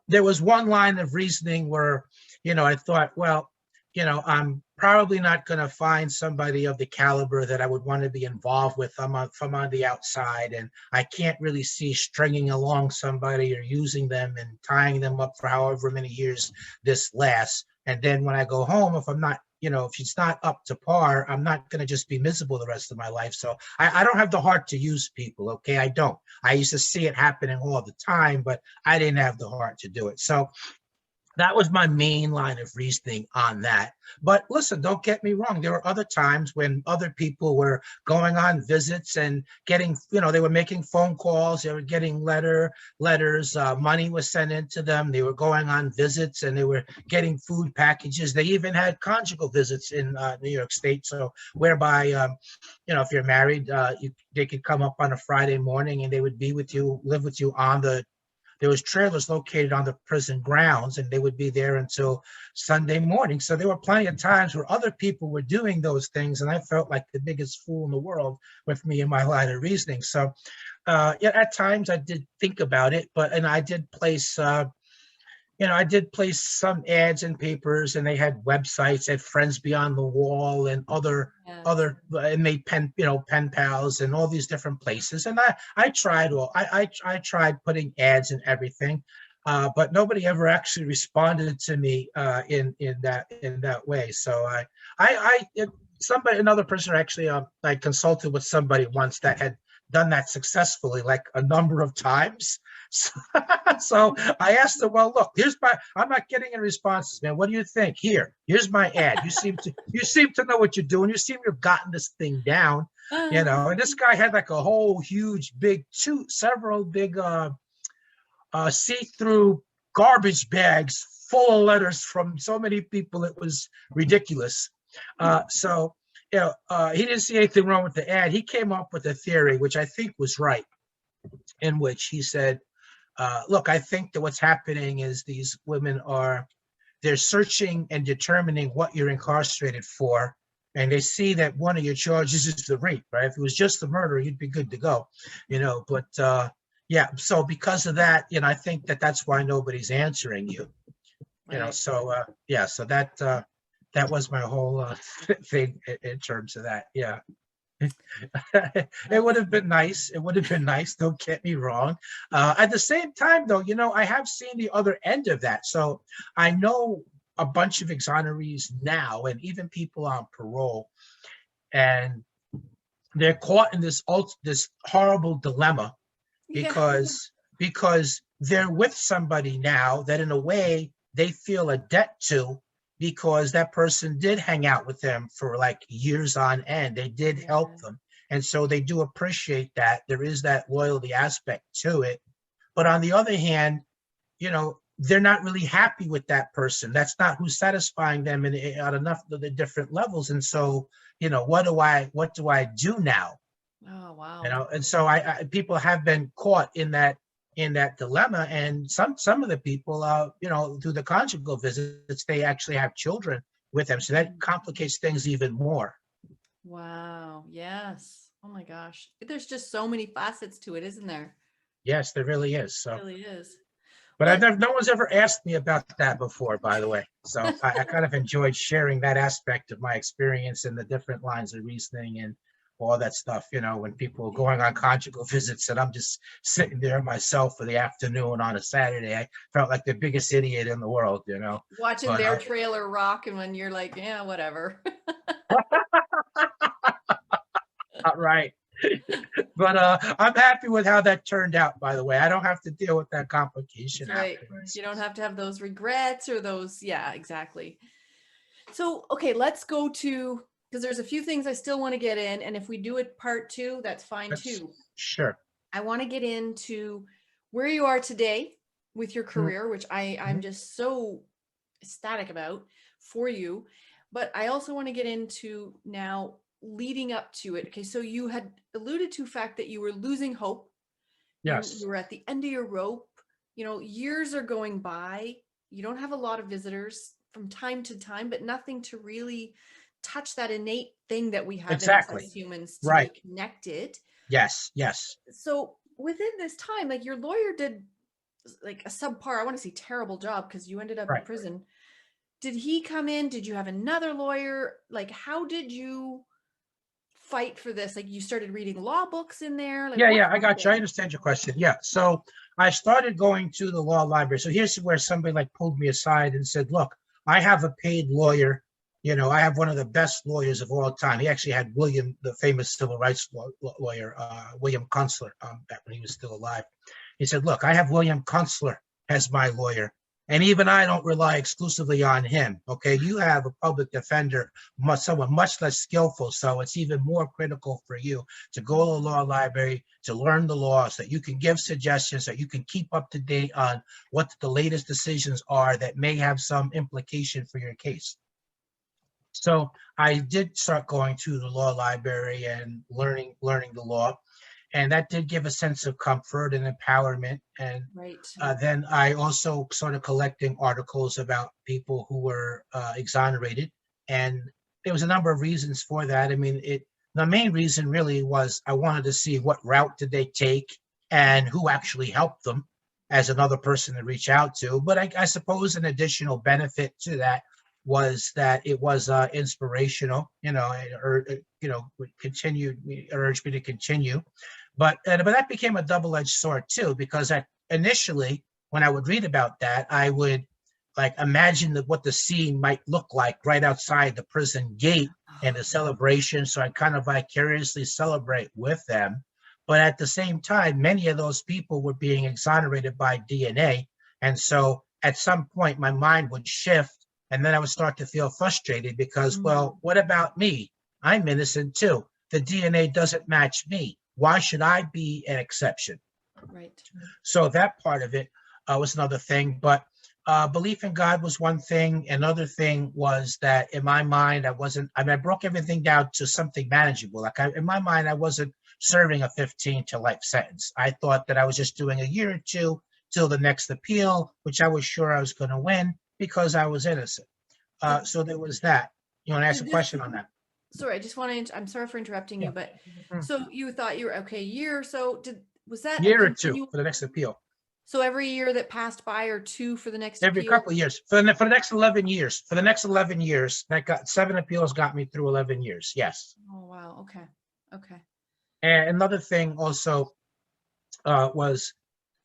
there was one line of reasoning where, I thought, well, I'm probably not going to find somebody of the caliber that I would want to be involved with. From on the outside, and I can't really see stringing along somebody or using them and tying them up for however many years this lasts. And then when I go home, if I'm not, if it's not up to par, I'm not going to just be miserable the rest of my life. So I don't have the heart to use people. Okay, I don't. I used to see it happening all the time, but I didn't have the heart to do it. So that was my main line of reasoning on that. But listen, don't get me wrong. There were other times when other people were going on visits and getting, they were making phone calls, they were getting letters, money was sent into them. They were going on visits and they were getting food packages. They even had conjugal visits in New York State. So whereby, if you're married, they could come up on a Friday morning and they would be with you, live with you there was trailers located on the prison grounds, and they would be there until Sunday morning. So there were plenty of times where other people were doing those things, and I felt like the biggest fool in the world with me and my line of reasoning. So, at times I did think about it, and I did place some ads in papers, and they had websites at Friends Beyond the Wall and Yes. and made pen pals and all these different places. And I tried putting ads and everything, but nobody ever actually responded to me in that way. So another person actually, I consulted with somebody once that had done that successfully, like a number of times. So, so I asked them, well, look, I'm not getting any responses, man. What do you think? Here's my ad. You seem to know what you're doing. You seem to have gotten this thing down, and this guy had like a whole huge, several big, see-through garbage bags full of letters from so many people. It was ridiculous. So, he didn't see anything wrong with the ad. He came up with a theory, which I think was right, in which he said, look, I think that what's happening is these women they're searching and determining what you're incarcerated for. And they see that one of your charges is the rape, right? If it was just the murder, you'd be good to go, but yeah. So because of that, I think that's why nobody's answering you, Right. so yeah, so that was my whole thing in terms of that. Yeah. It would have been nice. It would have been nice. Don't get me wrong. At the same time, though, I have seen the other end of that. So I know a bunch of exonerees now, and even people on parole, and they're caught in this horrible dilemma Yeah. because they're with somebody now that in a way they feel a debt to, because that person did hang out with them for like years on end. They did help them. And so they do appreciate that. There is that loyalty aspect to it. But on the other hand, they're not really happy with that person. That's not who's satisfying them on enough of the different levels. And so, what do I do now? Oh, wow. And so people have been caught in that dilemma, and some of the people, through the conjugal visits, they actually have children with them, so that complicates things even more. Wow. Yes. Oh my gosh. There's just so many facets to it, isn't there? Yes, there really is. So, It really is. but Well, no one's ever asked me about that before, by the way. So I kind of enjoyed sharing that aspect of my experience and the different lines of reasoning and all that stuff, when people are going on conjugal visits and I'm just sitting there myself for the afternoon on a Saturday. I felt like the biggest idiot in the world, watching but their trailer rock, and when you're like, yeah, whatever. right. But I'm happy with how that turned out, by the way. I don't have to deal with that complication That's right. afterwards. You don't have to have those regrets or those, yeah, exactly. So, okay, let's go to, because there's a few things I still want to get in, and if we do it part two, that's fine That's too. sure. I want to get into where you are today with your Mhm. career, which I'm just so ecstatic about for you. But I also want to get into now leading up to it. Okay, so you had alluded to the fact that you were losing hope. You Yes, were at the end of your rope. Years are going by. You don't have a lot of visitors from time to time, but nothing to really touch that innate thing that we have in us exactly. as humans to be Right. connected. Yes, yes. So within this time, like your lawyer did like a subpar, I want to say terrible job because you ended up in Right. prison. Did he come in? Did you have another lawyer? Like, how did you fight for this? Like, you started reading law books in there? Like, Yeah, what yeah, I got you. I happened? understand your question. Yeah. So I started going to the law library. So here's where somebody like pulled me aside and said, look, I have a paid lawyer. I have one of the best lawyers of all time. He actually had William, the famous civil rights lawyer, William Kunstler, back when he was still alive. He said, look, I have William Kunstler as my lawyer. And even I don't rely exclusively on him. Okay. You have a public defender, someone much less skillful. So it's even more critical for you to go to the law library, to learn the law, so that you can give suggestions, that you can keep up to date on what the latest decisions are that may have some implication for your case. So I did start going to the law library and learning the law, and that did give a sense of comfort and empowerment. And Right. then I also started collecting articles about people who were exonerated, and there was a number of reasons for that. I mean, the main reason really was I wanted to see what route did they take and who actually helped them as another person to reach out to. But I suppose an additional benefit to that was that it was inspirational, would urged me to continue. But that became a double-edged sword too, because initially, when I would read about that, I would like imagine what the scene might look like right outside the prison gate and the celebration. So I kind of vicariously celebrate with them. But at the same time, many of those people were being exonerated by DNA. And so at some point, my mind would shift, and then I would start to feel frustrated because, well, what about me? I'm innocent too. The DNA doesn't match me. Why should I be an exception? Right. So that part of it was another thing. But belief in God was one thing. Another thing was that in my mind, I broke everything down to something manageable. In my mind, I wasn't serving a 15 to life sentence. I thought that I was just doing a year or two till the next appeal, which I was sure I was going to win because I was innocent. So So there was that. You want to ask a did this, question on that? sorry, I just want to, I'm sorry for interrupting Yeah. you, but Mm. so you thought you were okay, a year or so. Was that a Year or two continual? for the next appeal. So every year that passed by or two for the next Every appeal? couple of years for the next 11 years. For the next 11 years, that got 7 appeals got me through 11 years. Yes. Oh, wow. Okay. Okay. And another thing also was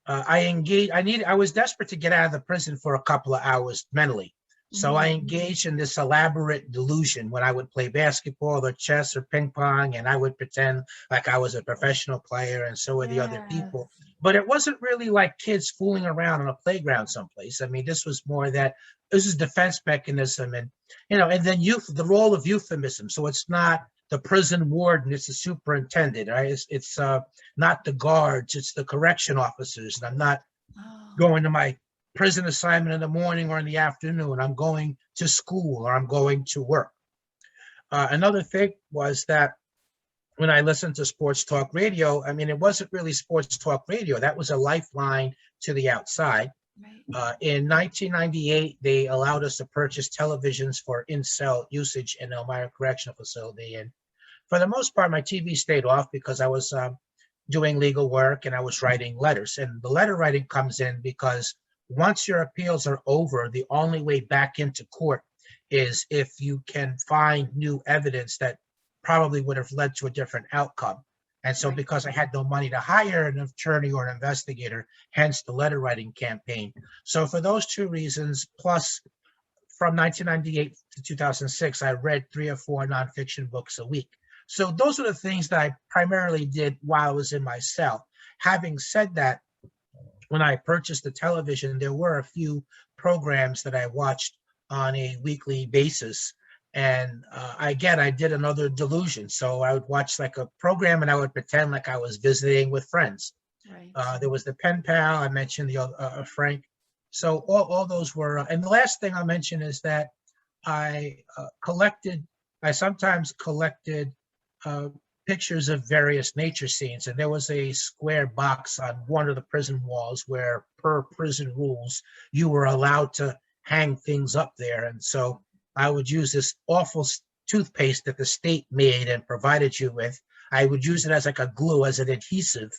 I was desperate to get out of the prison for a couple of hours mentally. So I engaged in this elaborate delusion when I would play basketball or chess or ping pong, and I would pretend like I was a professional player and so were the other Yes. people. But it wasn't really like kids fooling around on a playground someplace. I mean, this was more that this is defense mechanism, and then the role of euphemism. So it's not the prison warden, it's the superintendent, right? It's not the guards, it's the correction officers. And I'm not Oh, going to my prison assignment in the morning or in the afternoon. I'm going to school or I'm going to work. Another thing was that when I listened to sports talk radio, I mean, it wasn't really sports talk radio. That was a lifeline to the outside. right. In 1998, they allowed us to purchase televisions for in-cell usage in Elmira Correctional Facility. And for the most part, my TV stayed off because I was doing legal work and I was writing letters. And the letter writing comes in because once your appeals are over, the only way back into court is if you can find new evidence that probably would have led to a different outcome. And so Right. because I had no money to hire an attorney or an investigator, hence the letter writing campaign. So for those two reasons, plus from 1998 to 2006, I read 3 or 4 nonfiction books a week. So those are the things that I primarily did while I was in my cell. Having said that, when I purchased the television, there were a few programs that I watched on a weekly basis. And again, I did another delusion. So I would watch like a program and I would pretend like I was visiting with friends. Right. There was the pen pal, I mentioned the Frank. So all those were, and the last thing I'll mention is that I I sometimes collected uh, pictures of various nature scenes. And there was a square box on one of the prison walls where, per prison rules, you were allowed to hang things up there. And so I would use this awful toothpaste that the state made and provided you with. I would use it as like a glue, as an adhesive,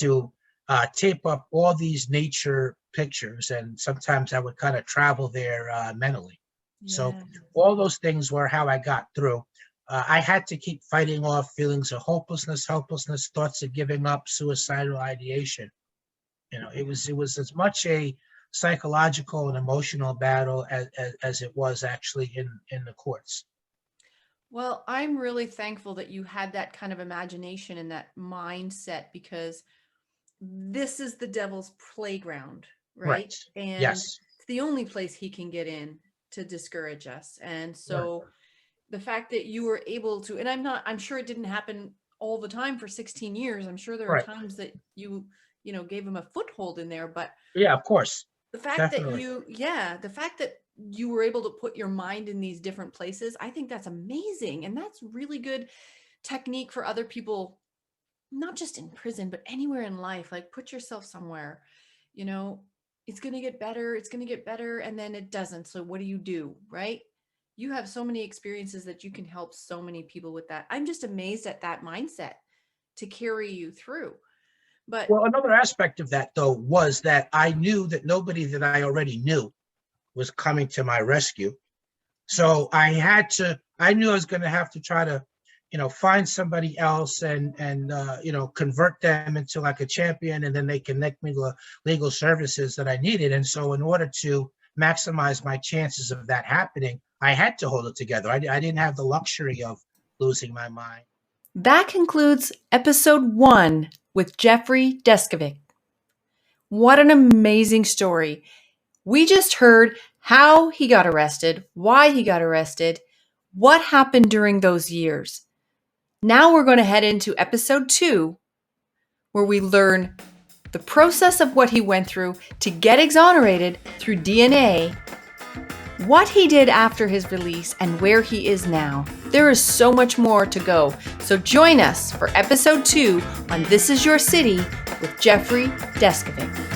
to tape up all these nature pictures. And sometimes I would kind of travel there mentally. So Yeah. all those things were how I got through. I had to keep fighting off feelings of hopelessness, helplessness, thoughts of giving up, suicidal ideation. It was as much a psychological and emotional battle as it was actually in the courts. Well, I'm really thankful that you had that kind of imagination and that mindset, because this is the devil's playground, right? Right. And Yes. it's the only place he can get in to discourage us. And Right. so the fact that you were able to, and I'm sure it didn't happen all the time for 16 years. I'm sure there are Right. times that you gave him a foothold in there, but Yeah, of course. the fact that Definitely. the fact that you were able to put your mind in these different places, I think that's amazing. And that's really good technique for other people, not just in prison, but anywhere in life. Like, put yourself somewhere, you know, it's going to get better. It's going to get better. And then it doesn't. So what do? Right? You have so many experiences that you can help so many people with that. I'm just amazed at that mindset to carry you through. But Well, another aspect of that, though, was that I knew that nobody that I already knew was coming to my rescue. So I knew I was going to have to try to, find somebody else and convert them into like a champion, and then they connect me to the legal services that I needed. And so in order to maximize my chances of that happening, I had to hold it together. I didn't have the luxury of losing my mind. that concludes episode 1 with Jeffrey Deskovic. What an amazing story. We just heard how he got arrested, why he got arrested, what happened during those years. Now we're going to head into episode 2, where we learn the process of what he went through to get exonerated through DNA, what he did after his release, and where he is now. There is so much more to go. So join us for episode 2 on This Is Your City with Jeffrey Deskovic.